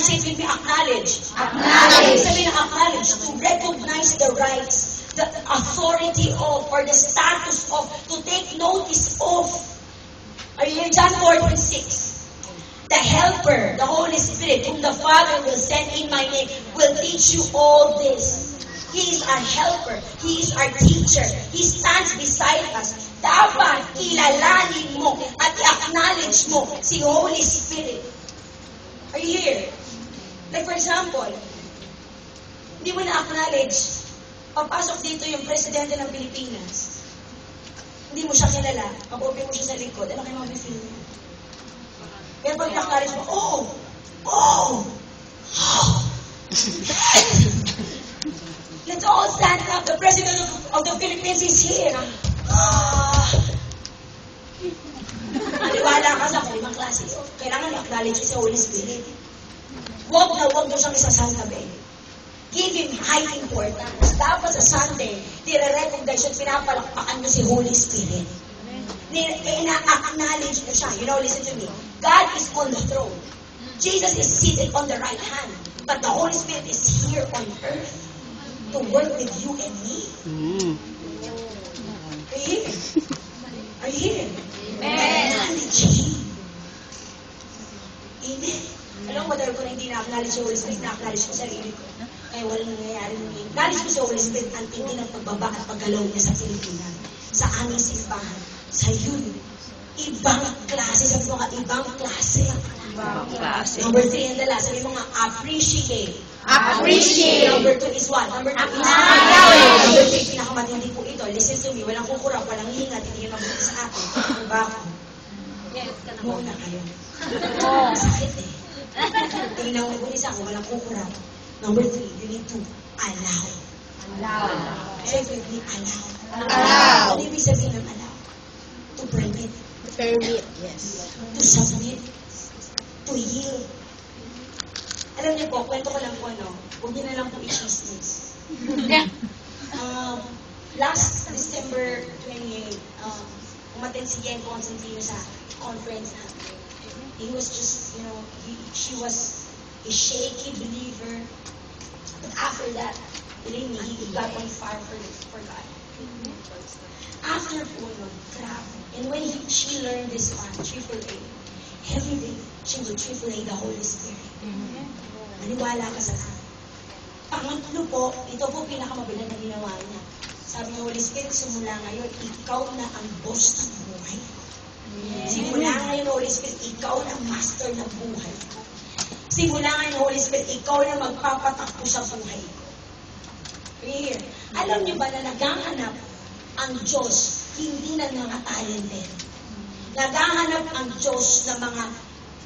say it with me, acknowledge. Acknowledge. Sabi ng acknowledge, to recognize the rights, the authority of, or the status of, to take notice of. Are you here? John 14:6. The Helper, the Holy Spirit, whom the Father will send in my name, will teach you all this. He is our helper. He is our teacher. He stands beside us. Dapat kilalanin mo at i-acknowledge mo si Holy Spirit. Are you here? Like for example, hindi mo na-acknowledge, papasok dito yung Presidente ng Pilipinas. Hindi mo siya kilala, mag-open mo siya sa likod, ano kayo mag-feel niya? Pero pag na-acknowledge mo, let's all stand up. The President of the Philippines is here. Maniwala ka sa kalimang klase. Kailangan i-acknowledge si Holy Spirit. Huwag na siyang isasantabi. Give Him high importance. Dapat sa Sunday, nire-recognize at pinapalakpakan mo si Holy Spirit. Ina-acknowledge mo siya. You know, listen to me. God is on the throne. Jesus is seated on the right hand. But the Holy Spirit is here on earth to work with you and me. Are you here? Are you here? Amen. Acknowledge Him. Amen. Alam mo, dahil ko na hindi na-acknowledge si Holy Spirit, na-acknowledge ko sarili ko. Kaya walang nangyayari nung acknowledge ko si Holy Spirit ang tindi ng pagbaba at paggalaw niya sa Pilipinas, sa aming simbahan, sa yun. Ibang klase, sabi mo nga, ibang klase. Ibang klase. Number 3 and the last, sabi mo nga, appreciate. Appreciate. Number 2 is what? Number 2 is Acknowledge. Number 3, pinakamatindi po ito. Listen to me, walang kukurap, walang hingat, hindi yun mabuti sa akin. Ang bako. Yes, ka na. Muna kayo. Oo. Sakit eh. Tingnan mo kung isa ko, walang kukurap. Number 3, you need to allow. Say with me, allow. Allow. Ano ibig sabihin ng allow? To permit. Permit, yes. To submit. To yield. Alam niyo po, kwento ko lang po, no? Huwag niyo na lang po i-chismis. Last December 28, umattend si Jen Constantino sa conference natin. He was just, you know, she was a shaky believer. But after that, believe me, he got on fire for God. After po nun, grabe. And when she learned this one, AAA, every day, she would AAA the Holy Spirit. Maniwala ka sa akin. Pangatlo po, ito po pinakamabilang na ginawa niya. Sabi ng Holy Spirit, simula ngayon, ikaw na ang boss ng buhay ko. Simula ngayon, Holy Spirit, ikaw na master ng buhay ko. Simula ngayon, Holy Spirit, ikaw na magpapatakbo sa buhay ko. Here. Alam niyo ba na naghahanap ang Diyos hindi ng mga talented? Naghahanap ang Diyos ng mga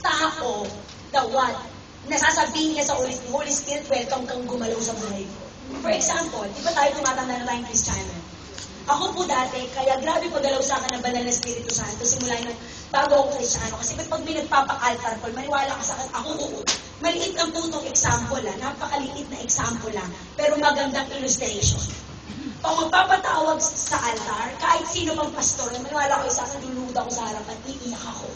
tao na what? Nasasabihin niya sa Holy Spirit, welcome kang gumalaw sa buhay ko. For example, di ba tayo tumatanda na tayong Kristiyano? Ako po dati, kaya grabe pagalaw sa akin ng banal na Espiritu Santo simula nung bago akong Kristiyano. Kasi pag may nagpapa-altar call, maniwala ka sa akin, ako maliit ang putong example lang, napakaliit na example lang, pero magandang illustration. Pag magpapatawag sa altar, kahit sino pang pastor, maniwala ko sa akin, luluda ko sa harapan, iiyak ako.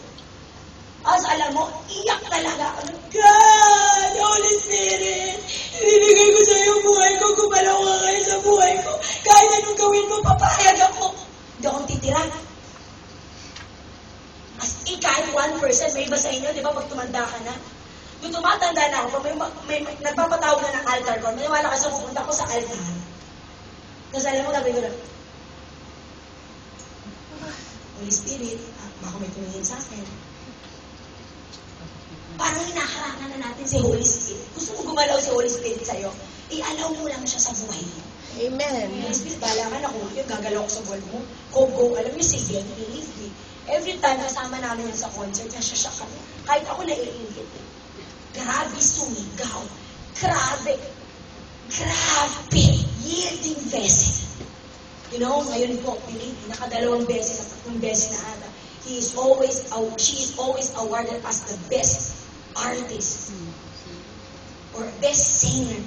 As alam mo, iyak talaga ako. God, Holy Spirit, ibibigay ko sa iyo buhay ko, gumalaw ka kayo sa buhay ko. Kahit anong gawin mo, papayag ako. Hindi akong titira. As in, kahit 1%, may iba sa inyo, di ba, pag tumanda ka na, yung tumatanda na ako, may nagpapatawag na ng altar ko, maniwala ka sa pupunta ko sa altar. Tapos alam mo, gagawin ko lang, Holy Spirit, baka may tumingin sa akin. Parang hinaharangan na natin si Holy Spirit. Gusto mo gumalaw si Holy Spirit sa'yo, i-allow mo lang siya sa buhay mo. Amen. Holy Spirit, bahala ka na kung yung gagalaw ko sa buhay mo. Go. Alam niyo, si Glenn, believe me. Every time kasama namin yan sa concert, nasya kami. Kahit ako naiingit. Grabe sumigaw. Grabe. Yielding vessel. You know, ngayon po, believe me, nakadalawang beses at tatlong beses na ata. She is always awarded as the best artist or best singer.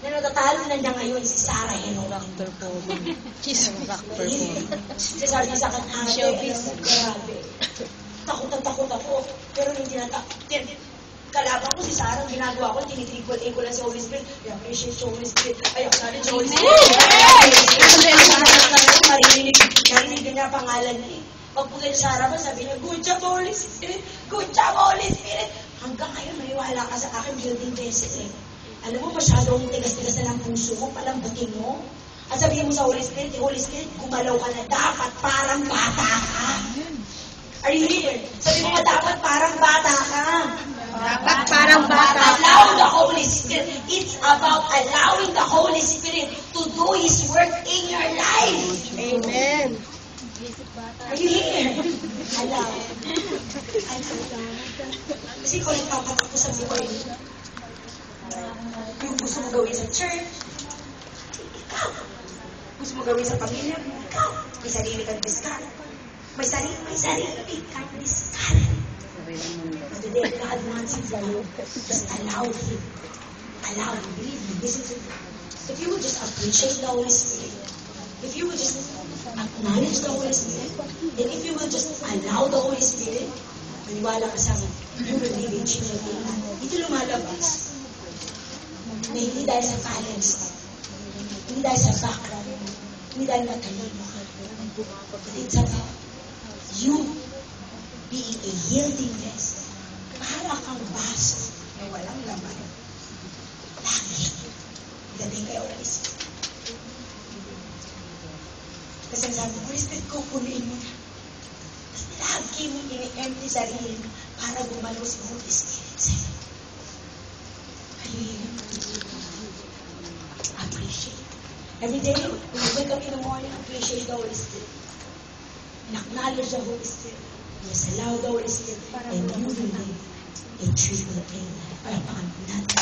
Na natatalo na niya ngayon si Sarah Heno. Rock performer. She's a rock performer. Si Sarah sa akin, grabe. Takot ako. Pero hindi kalaban ko si Sarah, ginagawa ko, tinitriple A ko lang sa Holy Spirit. I appreciate the Holy Spirit. I acknowledge the Holy Spirit. Narinig niya pangalan niya eh. Pagpunta niya sa harapan, sabi niya, good job, Holy Spirit. Good job, Holy Spirit. Hanggang ngayon, maniwala ka sa akin, building vessel eh. Alam mo, masyadong tigas-tigas na ng puso mo, palambutin mo. At sabihin mo sa Holy Spirit, Holy Spirit, gumalaw ka na dapat parang bata ka. Are you here? Sabi mo nga dapat parang bata ka. Dapat parang bata. Allow the Holy Spirit. It's about allowing the Holy Spirit to do His work in your life. Amen. Are you here? Allow. Kasi kung nagpapatak ko sa buhay, yung gusto mo gawin sa church, ikaw. Gusto mo gawin sa pamilya, ikaw. May sarili kang discard. May sarili kang discard. But today, God wants you to just allow Him. Allow Him. Believe me, this is it. If you would just appreciate the Holy Spirit, if you would just acknowledge the Holy Spirit, and if you will just allow the Holy Spirit, maniwala ka sa akin, you will live in change of your life. Ito lumalabas. Na hindi dahil sa talents, hindi dahil sa background, hindi dahil matalino ka. But it's about you being a yielding vessel. Para kang baso na walang laman. Lagi. Galing kayo Holy Spirit. Kasi sabi, Holy Spirit, kukunin mo na. Tapos lagi mo ini-empty sarili mo para gumalaw sa Holy Spirit sa'yo. Appreciate. Every day, when you wake up in the morning, appreciate the Holy Spirit. And acknowledge the Holy Spirit. Just allow the Holy Spirit. And you will live a triple A life. Para pangalan natin.